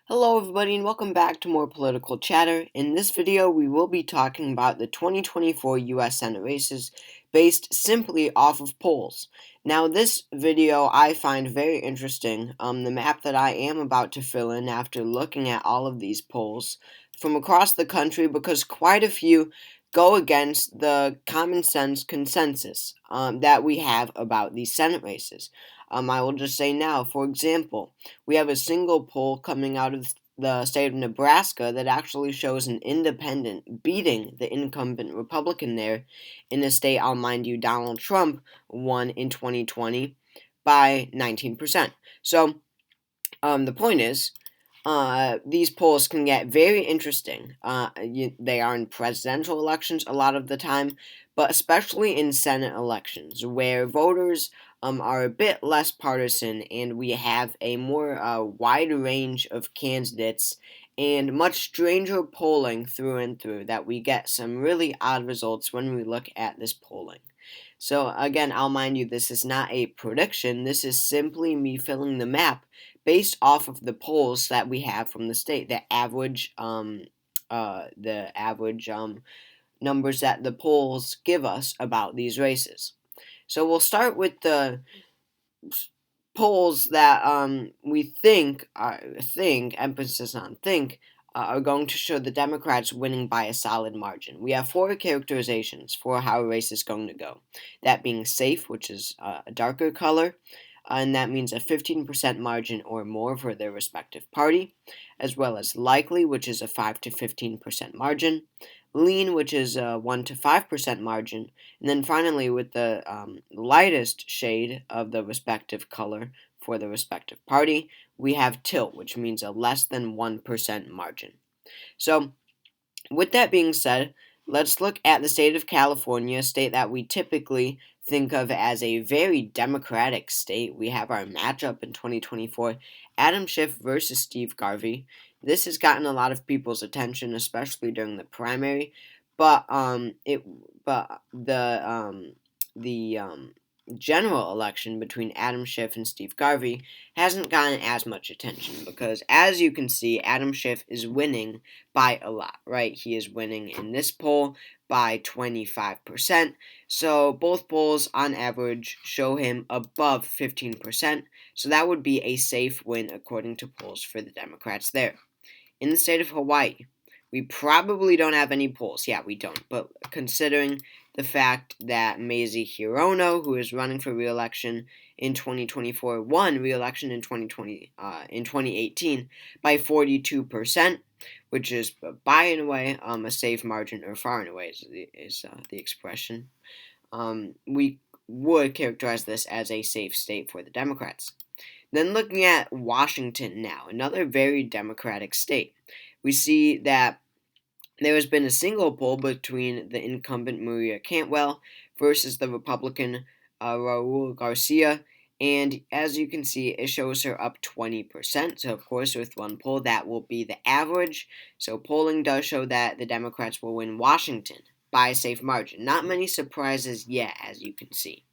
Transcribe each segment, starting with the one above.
Hello everybody and welcome back to more political chatter. In this video we will be talking about the 2024 US Senate races based simply off of polls. Now this video I find very interesting, the map that I am about to fill in after looking at all of these polls from across the country because quite a few go against the common sense consensus that we have about these Senate races. I will just say now, for example, we have a single poll coming out of the state of Nebraska that actually shows an independent beating the incumbent Republican there in a state, I'll mind you, Donald Trump won in 2020 by 19%. So, the point is, these polls can get very interesting. They are in presidential elections a lot of the time, but especially in Senate elections, where voters are a bit less partisan and we have a more wide range of candidates and much stranger polling through and through, that we get some really odd results when we look at this polling. So again, I'll mind you, this is not a prediction. This is simply me filling the map based off of the polls that we have from the state, the average numbers that the polls give us about these races. So we'll start with the polls that we think, emphasis on think, are going to show the Democrats winning by a solid margin. We have four characterizations for how a race is going to go. That being safe, which is a darker color, and that means a 15% margin or more for their respective party, as well as likely, which is a 5 to 15% margin, lean, which is a 1 to 5% margin, and then finally, with the lightest shade of the respective color for the respective party, we have tilt, which means a less than 1% margin. So, with that being said, let's look at the state of California, a state that we typically think of as a very democratic state. We have our matchup in 2024, Adam Schiff versus Steve Garvey. This has gotten a lot of people's attention, especially during the primary, but the general election between Adam Schiff and Steve Garvey hasn't gotten as much attention because, as you can see, Adam Schiff is winning by a lot, right? He is winning in this poll by 25%. So both polls on average show him above 15%. So that would be a safe win according to polls for the Democrats there. In the state of Hawaii, we probably don't have any polls. Yeah, we don't. But considering the fact that Mazie Hirono, who is running for re-election in 2024, won re-election in 2018 by 42%, which is by and away a safe margin, or far and away is the expression. We would characterize this as a safe state for the Democrats. Then looking at Washington now, another very Democratic state, we see that there has been a single poll between the incumbent Maria Cantwell versus the Republican Raul Garcia, and as you can see, it shows her up 20%. So, of course, with one poll, that will be the average. So, polling does show that the Democrats will win Washington by a safe margin. Not many surprises yet, as you can see.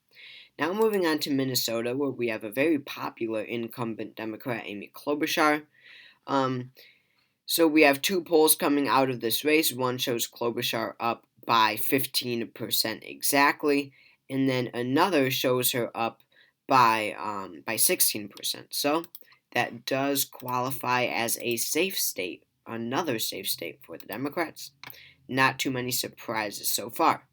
Now, moving on to Minnesota, where we have a very popular incumbent Democrat, Amy Klobuchar. So we have two polls coming out of this race. One shows Klobuchar up by 15% exactly, and then another shows her up by 16%. So that does qualify as a safe state, another safe state for the Democrats. Not too many surprises so far.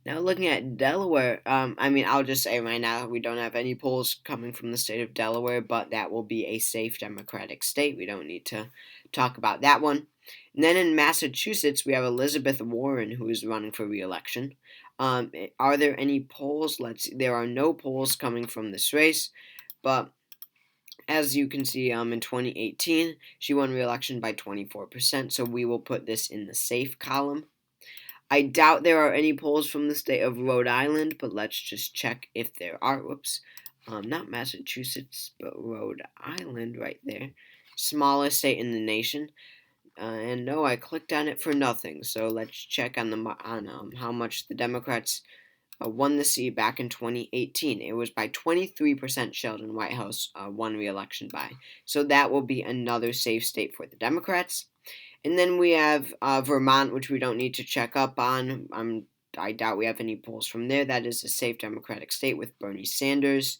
Now looking at Delaware, I'll just say right now we don't have any polls coming from the state of Delaware, but that will be a safe Democratic state. We don't need to talk about that one. And then in Massachusetts, we have Elizabeth Warren, who is running for re-election. Are there any polls? There are no polls coming from this race, but as you can see, in 2018, she won re-election by 24%, so we will put this in the safe column. I doubt there are any polls from the state of Rhode Island, but let's just check if there are. Whoops. Not Massachusetts, but Rhode Island right there. Smallest state in the nation. And no, I clicked on it for nothing. So let's check on how much the Democrats won the seat back in 2018. It was by 23% Sheldon Whitehouse won re-election by. So that will be another safe state for the Democrats. And then we have Vermont, which we don't need to check up on. I doubt we have any polls from there. That is a safe Democratic state with Bernie Sanders.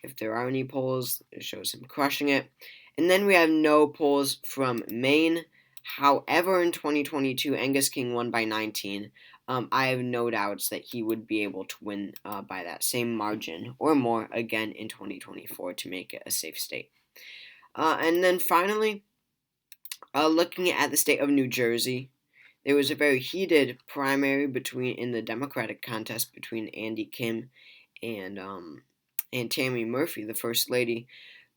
If there are any polls, it shows him crushing it. And then we have no polls from Maine. However, in 2022, Angus King won by 19. I have no doubts that he would be able to win by that same margin or more again in 2024 to make it a safe state. And then finally, looking at the state of New Jersey, there was a very heated primary in the Democratic contest between Andy Kim and Tammy Murphy, the First Lady.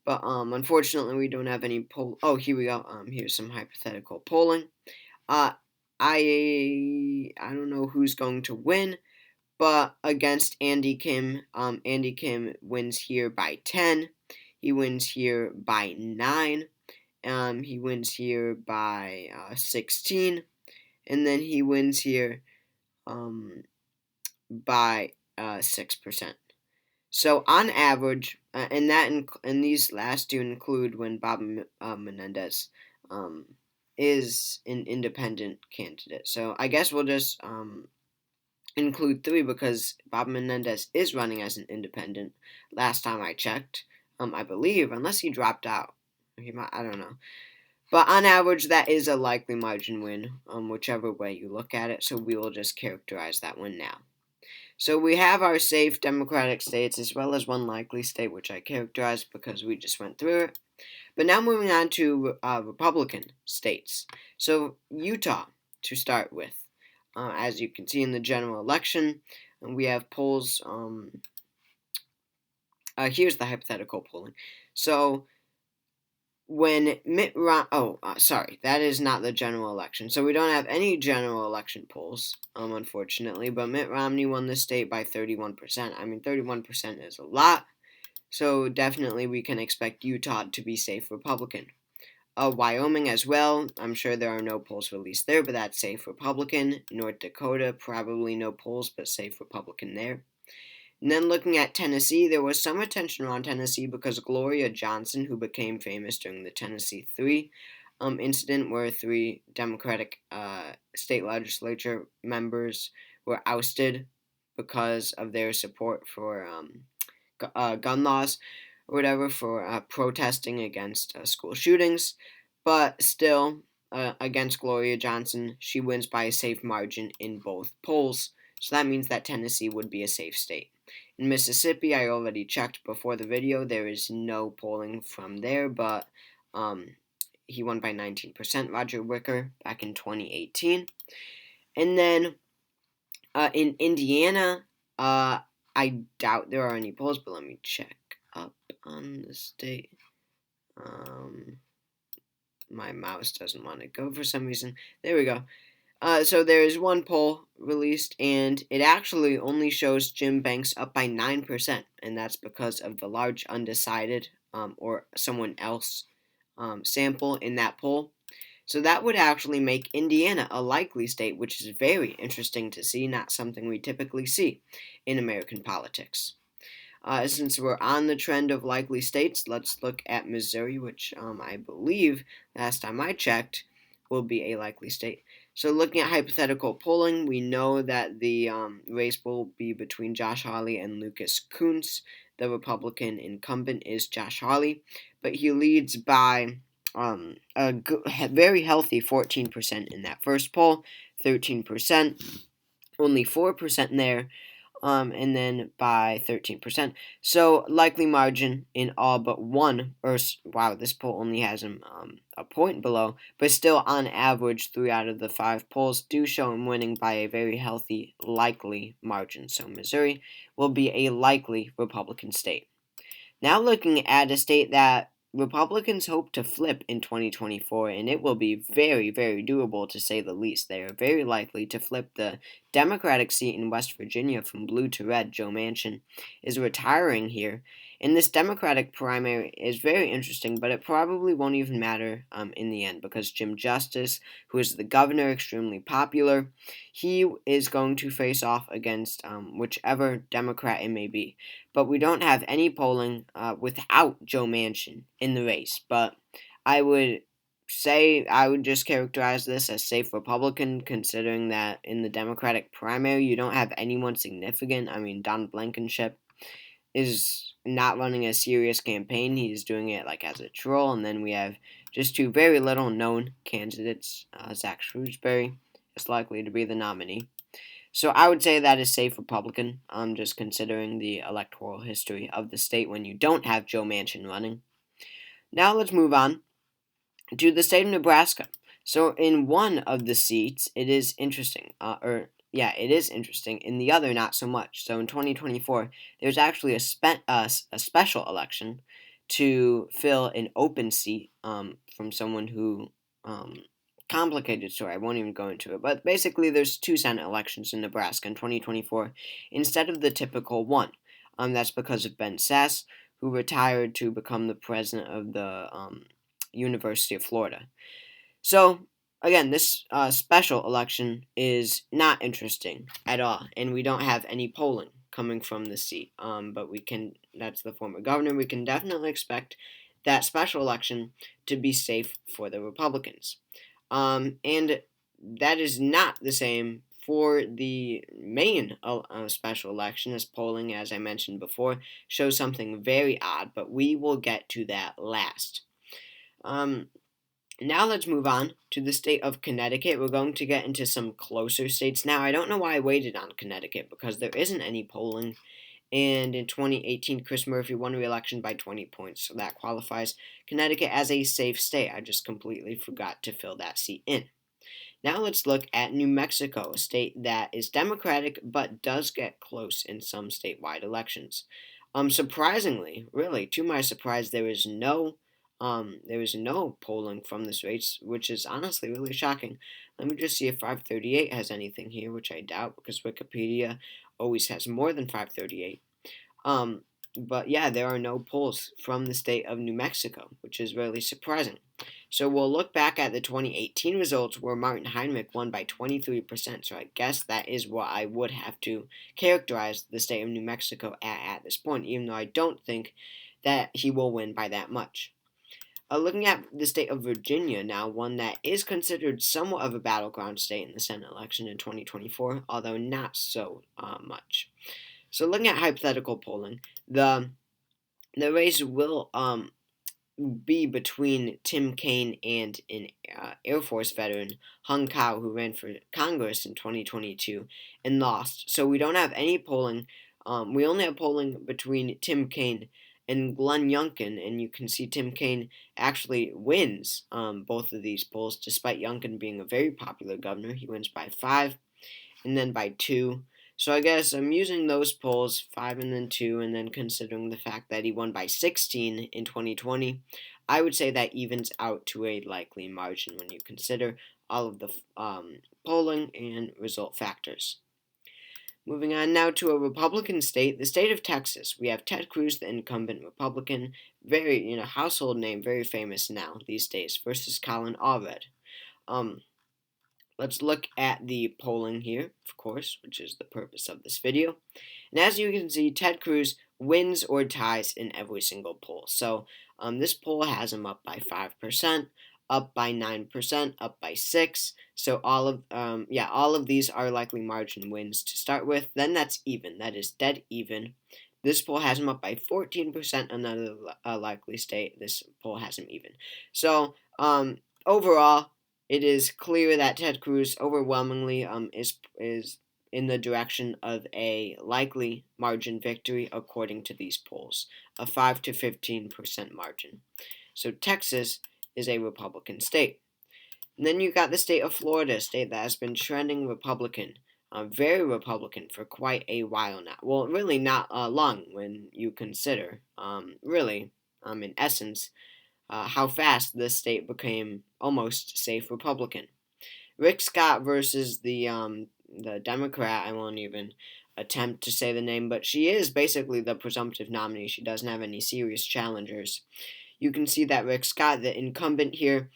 But unfortunately, we don't have any poll. Oh, here we go. Here's some hypothetical polling. I don't know who's going to win, but against Andy Kim, Andy Kim wins here by 10. He wins here by 9. He wins here by 16, and then he wins here by 6%. So on average, and these last two include when Bob Menendez is an independent candidate. So I guess we'll just include 3 because Bob Menendez is running as an independent. Last time I checked, I believe, unless he dropped out. I don't know. But on average, that is a likely margin win, whichever way you look at it. So we will just characterize that one now. So we have our safe Democratic states as well as one likely state, which I characterized because we just went through it. But now moving on to Republican states. So Utah, to start with. As you can see in the general election, we have polls. Here's the hypothetical polling. So when Mitt Romney, sorry, that is not the general election. So we don't have any general election polls, unfortunately. But Mitt Romney won the state by 31%. I mean, 31% is a lot. So definitely we can expect Utah to be safe Republican. Wyoming as well. I'm sure there are no polls released there, but that's safe Republican. North Dakota, probably no polls, but safe Republican there. And then looking at Tennessee, there was some attention around Tennessee because Gloria Johnson, who became famous during the Tennessee 3 incident where 3 Democratic state legislature members were ousted because of their support for gun laws or whatever, for protesting against school shootings. But still, against Gloria Johnson, she wins by a safe margin in both polls. So that means that Tennessee would be a safe state. In Mississippi, I already checked before the video. There is no polling from there, but he won by 19%, Roger Wicker, back in 2018. And then in Indiana, I doubt there are any polls, but let me check up on the state. My mouse doesn't want to go for some reason. There we go. So there is one poll released, and it actually only shows Jim Banks up by 9%, and that's because of the large undecided or someone else sample in that poll. So that would actually make Indiana a likely state, which is very interesting to see, not something we typically see in American politics. Since we're on the trend of likely states, let's look at Missouri, which I believe, last time I checked, will be a likely state. So looking at hypothetical polling, we know that the race will be between Josh Hawley and Lucas Kunce. The Republican incumbent is Josh Hawley, but he leads by a very healthy 14% in that first poll, 13%, only 4% there, and then by 13%. So likely margin in all but one, wow, this poll only has him a point below, but still on average 3 out of the 5 polls do show him winning by a very healthy, likely margin. So Missouri will be a likely Republican state. Now looking at a state that Republicans hope to flip in 2024, and it will be very, very doable to say the least. They are very likely to flip the Democratic seat in West Virginia from blue to red. Joe Manchin is retiring here, And this Democratic primary is very interesting, but it probably won't even matter in the end because Jim Justice, who is the governor, extremely popular, he is going to face off against whichever Democrat it may be. But we don't have any polling without Joe Manchin in the race. But I would just characterize this as safe Republican, considering that in the Democratic primary you don't have anyone significant. I mean, Don Blankenship is not running a serious campaign. He's doing it like as a troll. And then we have just two very little known candidates. Zach Shrewsbury is likely to be the nominee. So I would say that is safe Republican, just considering the electoral history of the state when you don't have Joe Manchin running. Now let's move on to the state of Nebraska. So in one of the seats, it is interesting, it is interesting. In the other, not so much. So in 2024, there's actually a special election to fill an open seat from someone who complicated story. I won't even go into it. But basically, there's two Senate elections in Nebraska in 2024 instead of the typical one. That's because of Ben Sasse, who retired to become the president of the University of Florida. So, again, this special election is not interesting at all, and we don't have any polling coming from the seat. But that's the former governor, we can definitely expect that special election to be safe for the Republicans. And that is not the same for the main special election, as polling, as I mentioned before, shows something very odd, but we will get to that last. Now let's move on to the state of Connecticut. We're going to get into some closer states now. I don't know why I waited on Connecticut because there isn't any polling. And in 2018, Chris Murphy won re-election by 20 points, so that qualifies Connecticut as a safe state. I just completely forgot to fill that seat in. Now let's look at New Mexico, a state that is Democratic but does get close in some statewide elections. Surprisingly, really, to my surprise, there is no polling from this race, which is honestly really shocking. Let me just see if 538 has anything here, which I doubt because Wikipedia always has more than 538. But yeah, there are no polls from the state of New Mexico, which is really surprising. So we'll look back at the 2018 results where Martin Heinrich won by 23%. So I guess that is what I would have to characterize the state of New Mexico at this point, even though I don't think that he will win by that much. Looking at the state of Virginia now, one that is considered somewhat of a battleground state in the Senate election in 2024, although not so much. So looking at hypothetical polling, the race will be between Tim Kaine and an Air Force veteran, Hung Kao, who ran for Congress in 2022 and lost. So we don't have any polling. We only have polling between Tim Kaine and Glenn Youngkin, and you can see Tim Kaine actually wins both of these polls, despite Youngkin being a very popular governor. He wins by 5 and then by 2. So I guess I'm using those polls, 5 and then 2, and then considering the fact that he won by 16 in 2020, I would say that evens out to a likely margin when you consider all of the polling and result factors. Moving on now to a Republican state, the state of Texas. We have Ted Cruz, the incumbent Republican, very household name, very famous now these days, versus Colin Allred. Let's look at the polling here, of course, which is the purpose of this video. And as you can see, Ted Cruz wins or ties in every single poll. So this poll has him up by 5%, up by 9%, up by 6%. So all of these are likely margin wins to start with. Then that's even. That is dead even. This poll has him up by 14%. Another likely state. This poll has him even. So overall, it is clear that Ted Cruz overwhelmingly is in the direction of a likely margin victory according to these polls, a 5 to 15% margin. So Texas is a Republican state. And then you got the state of Florida, a state that has been trending Republican, very Republican for quite a while now. Well, really not long when you consider, in essence, how fast this state became almost safe Republican. Rick Scott versus the Democrat. I won't even attempt to say the name, but she is basically the presumptive nominee. She doesn't have any serious challengers. You can see that Rick Scott, the incumbent here,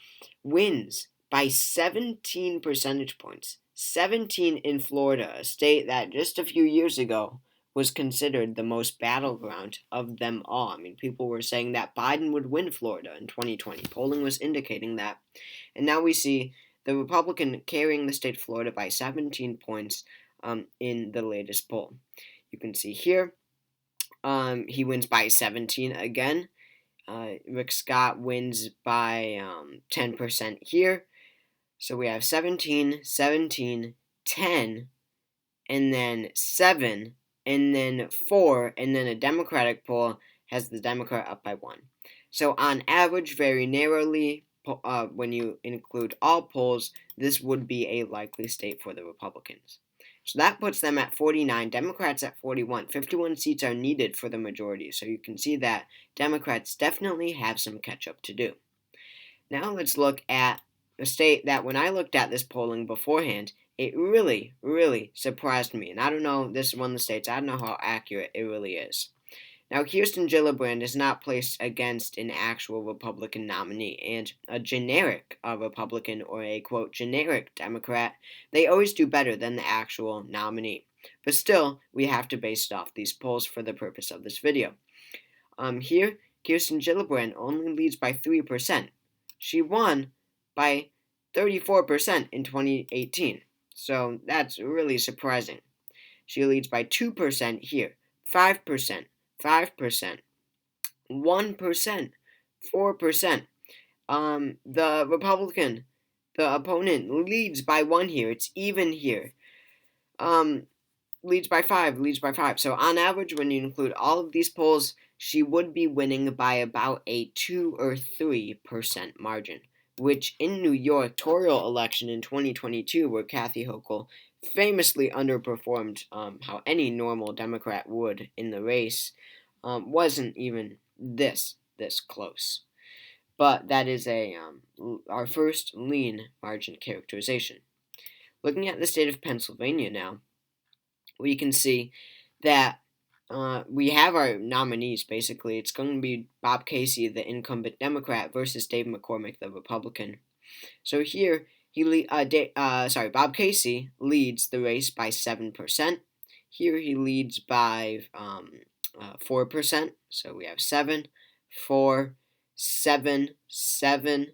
wins by 17 percentage points. 17 in Florida, a state that just a few years ago was considered the most battleground of them all. I mean, people were saying that Biden would win Florida in 2020. Polling was indicating that. And now we see the Republican carrying the state of Florida by 17 points in the latest poll. You can see here, he wins by 17 again. Rick Scott wins by 10% here. So we have 17, 17, 10, and then 7, and then 4, and then a Democratic poll has the Democrat up by 1. So on average, very narrowly, when you include all polls, this would be a likely state for the Republicans. So that puts them at 49, Democrats at 41. 51 seats are needed for the majority, so you can see that Democrats definitely have some catch-up to do. Now let's look at a state that when I looked at this polling beforehand, it really, really surprised me. And I don't know, this is one of the states, I don't know how accurate it really is. Now, Kirsten Gillibrand is not placed against an actual Republican nominee, and a generic Republican or a, quote, generic Democrat, they always do better than the actual nominee. But still, we have to base it off these polls for the purpose of this video. Here, Kirsten Gillibrand only leads by 3%. She won by 34% in 2018, so that's really surprising. She leads by 2% here, 5%, 5%, 1%, 4%. The Republican, the opponent, leads by 1 here. It's even here. Leads by 5, leads by 5. So on average, when you include all of these polls, she would be winning by about a 2 or 3% margin, which in New York electoral election in 2022, where Kathy Hochul famously underperformed how any normal Democrat would in the race, wasn't even this close. But that is our first lean margin characterization. Looking at the state of Pennsylvania now, we can see that we have our nominees, basically. It's going to be Bob Casey, the incumbent Democrat, versus Dave McCormick, the Republican. So here, Bob Casey leads the race by 7%. Here he leads by 4%. So we have 7, 4, 7, 7,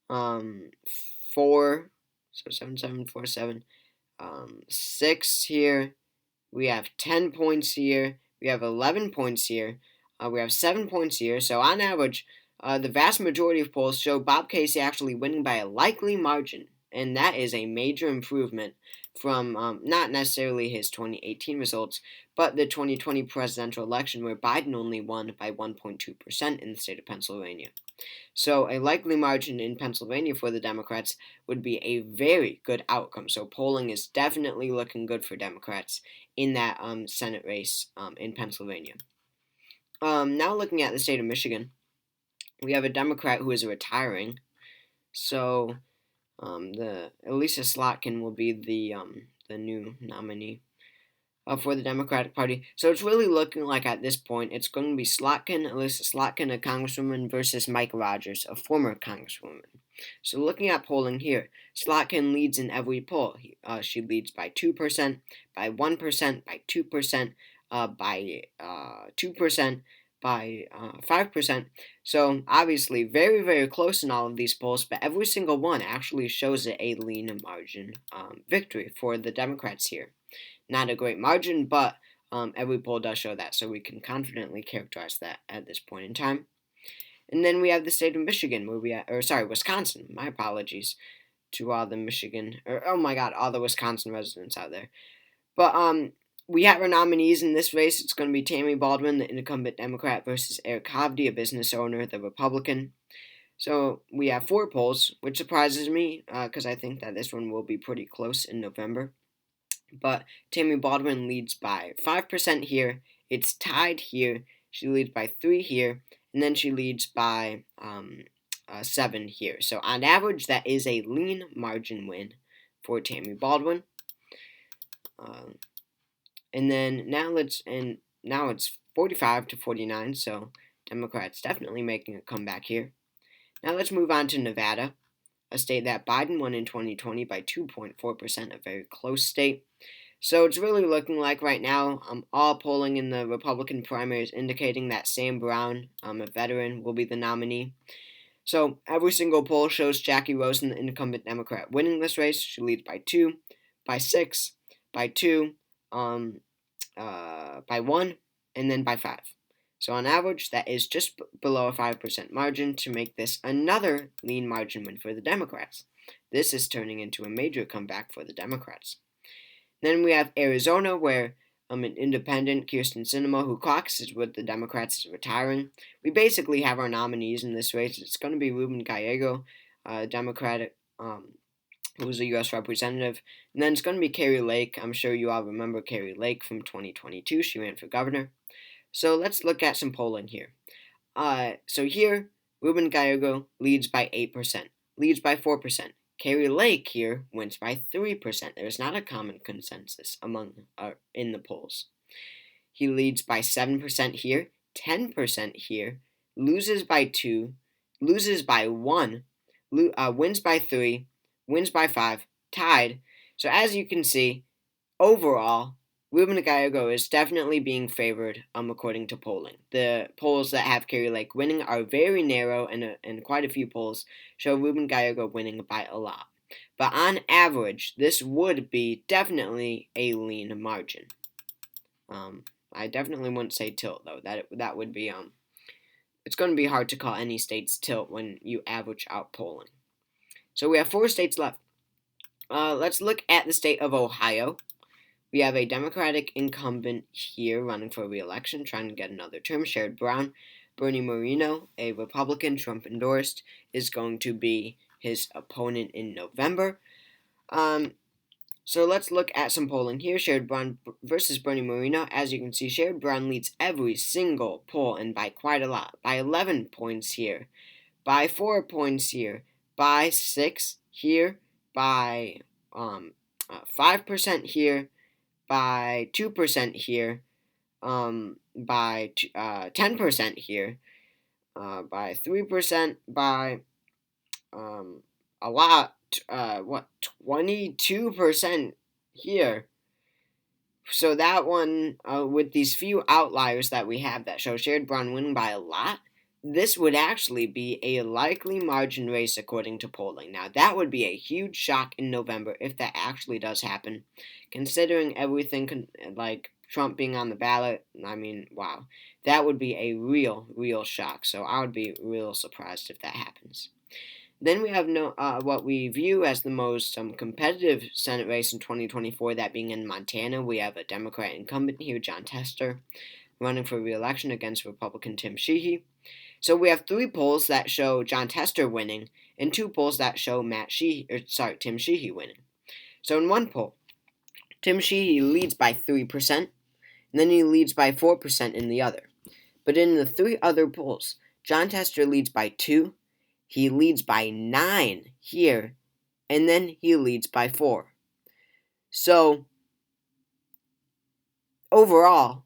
4. So 7, 7, 4, 7. 6 here. We have 10 points here. We have 11 points here. We have 7 points here. So on average, the vast majority of polls show Bob Casey actually winning by a likely margin. And that is a major improvement from not necessarily his 2018 results, but the 2020 presidential election where Biden only won by 1.2% in the state of Pennsylvania. So a likely margin in Pennsylvania for the Democrats would be a very good outcome. So polling is definitely looking good for Democrats in that Senate race in Pennsylvania. Now looking at the state of Michigan, we have a Democrat who is retiring. So the Elisa Slotkin will be the new nominee for the Democratic Party. So it's really looking like at this point it's going to be Elisa Slotkin, a congresswoman, versus Mike Rogers, a former congresswoman. So looking at polling here, Slotkin leads in every poll. She leads by 2%, by 1%, by 2%, by 2%, by 5%. So obviously very, very close in all of these polls, but every single one actually shows a lean margin victory for the Democrats here. Not a great margin, but every poll does show that, so we can confidently characterize that at this point in time. And then we have the state of Michigan, Wisconsin. My apologies to all the all the Wisconsin residents out there. But we have our nominees in this race. It's going to be Tammy Baldwin, the incumbent Democrat, versus Eric Hovde, a business owner, the Republican. So we have 4 polls, which surprises me because I think that this one will be pretty close in November. But Tammy Baldwin leads by 5% here. It's tied here. She leads by 3 here. And then she leads by 7 here. So on average, that is a lean margin win for Tammy Baldwin. And then now it's 45 to 49, so Democrats definitely making a comeback here. Now let's move on to Nevada, a state that Biden won in 2020 by 2.4%, a very close state. So it's really looking like right now, all polling in the Republican primaries indicating that Sam Brown, a veteran, will be the nominee. So every single poll shows Jackie Rosen, the incumbent Democrat, winning this race. She leads by 2, by 6, by 2, by 1, and then by 5. So on average, that is just below a 5% margin to make this another lean margin win for the Democrats. This is turning into a major comeback for the Democrats. Then we have Arizona, where an independent, Kirsten Sinema, who caucuses with the Democrats, is retiring. We basically have our nominees in this race. It's going to be Ruben Gallego, Democratic, who's a U.S. representative. And then it's going to be Kari Lake. I'm sure you all remember Kari Lake from 2022. She ran for governor. So let's look at some polling here. So here, Ruben Gallego leads by 8%, leads by 4%. Kari Lake here wins by 3%. There is not a common consensus in the polls. He leads by 7% here, 10% here, loses by 2, loses by 1, wins by 3, wins by 5, tied. So as you can see, overall, Ruben Gallego is definitely being favored according to polling. The polls that have Kari Lake winning are very narrow, and quite a few polls show Ruben Gallego winning by a lot. But on average, this would be definitely a lean margin. I definitely wouldn't say tilt, though. That would be it's going to be hard to call any states tilt when you average out polling. So we have 4 states left. Let's look at the state of Ohio. We have a Democratic incumbent here running for re-election, trying to get another term, Sherrod Brown. Bernie Moreno, a Republican Trump endorsed, is going to be his opponent in November. So let's look at some polling here. Sherrod Brown versus Bernie Moreno. As you can see, Sherrod Brown leads every single poll, and by quite a lot. By 11 points here, by 4 points here, by 6 here, by 5% here, by 2% here, by 10% here, by 3%, by a lot, 22% here. So that one, with these few outliers that we have that show Sherrod Brown winning by a lot, this would actually be a likely margin race according to polling. Now, that would be a huge shock in November if that actually does happen. Considering everything like Trump being on the ballot, I mean, wow. That would be a real shock. So I would be real surprised if that happens. Then we have what we view as the most competitive Senate race in 2024, that being in Montana. We have a Democrat incumbent here, Jon Tester, running for re-election against Republican Tim Sheehy. So we have 3 polls that show Jon Tester winning, and 2 polls that show Tim Sheehy winning. So in one poll, Tim Sheehy leads by 3%, and then he leads by 4% in the other. But in the 3 other polls, Jon Tester leads by 2, he leads by 9 here, and then he leads by 4. So, overall,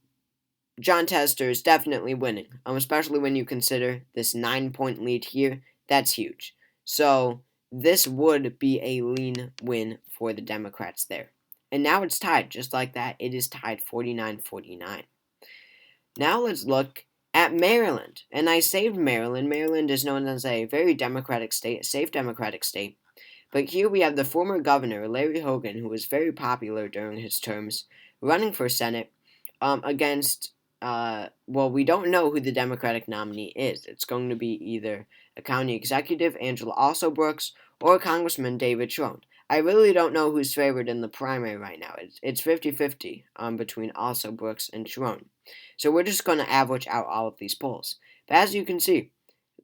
Jon Tester is definitely winning, especially when you consider this 9-point lead here. That's huge. So, this would be a lean win for the Democrats there. And now it's tied, just like that. It is tied 49-49. Now let's look at Maryland. And I saved Maryland. Maryland is known as a very democratic state, a safe democratic state. But here we have the former governor, Larry Hogan, who was very popular during his terms, running for Senate against, we don't know who the Democratic nominee is. It's going to be either a county executive, Angela Alsobrooks, or Congressman David Schroen. I really don't know who's favored in the primary right now. It's 50-50 between Alsobrooks and Schroen. So we're just going to average out all of these polls. But as you can see,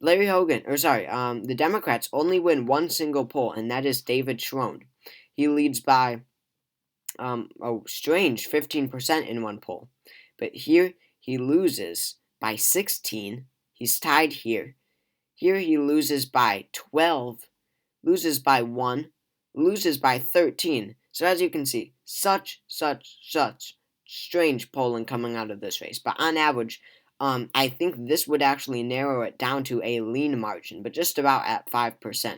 the Democrats only win one single poll, and that is David Schroen. He leads by, strange 15% in one poll. But here, he loses by 16. He's tied here. Here he loses by 12, loses by 1, loses by 13. So as you can see, such strange polling coming out of this race. But on average, I think this would actually narrow it down to a lean margin, but just about at 5%.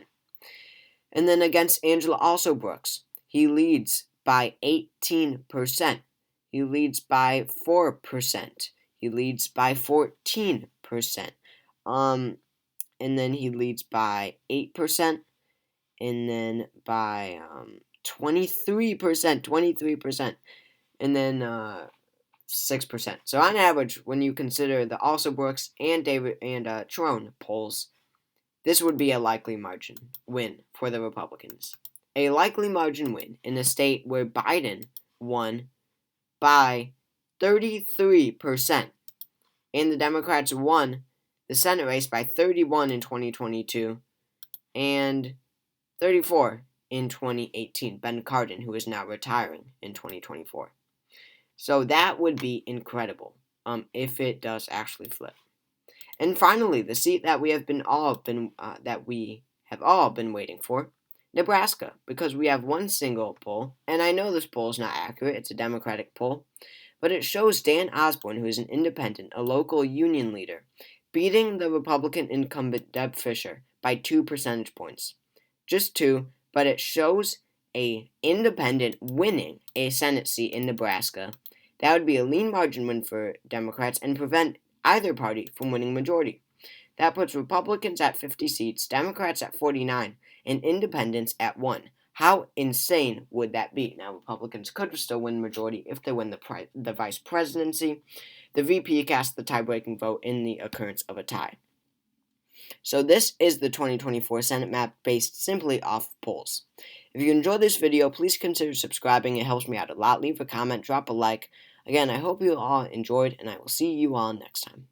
And then against Angela Also Brooks, he leads by 18%. He leads by 4%. He leads by 14%. And then he leads by 8%. And then by 23%. And then 6%. So on average, when you consider the Also Brooks and Trone polls, this would be a likely margin win for the Republicans. A likely margin win in a state where Biden won by 33%, and the Democrats won the Senate race by 31 in 2022 and 34 in 2018. Ben Cardin, who is now retiring in 2024. So that would be incredible if it does actually flip. And finally, the seat that we have all been waiting for, Nebraska, because we have one single poll, and I know this poll is not accurate, it's a Democratic poll, but it shows Dan Osborne, who is an independent, a local union leader, beating the Republican incumbent Deb Fischer by 2 percentage points. Just 2, but it shows a independent winning a Senate seat in Nebraska. That would be a lean margin win for Democrats and prevent either party from winning majority. That puts Republicans at 50 seats, Democrats at 49, and independents at 1. How insane would that be? Now, Republicans could still win majority if they win the vice presidency. The VP casts the tie-breaking vote in the occurrence of a tie. So this is the 2024 Senate map based simply off polls. If you enjoyed this video, please consider subscribing. It helps me out a lot. Leave a comment, drop a like. Again, I hope you all enjoyed, and I will see you all next time.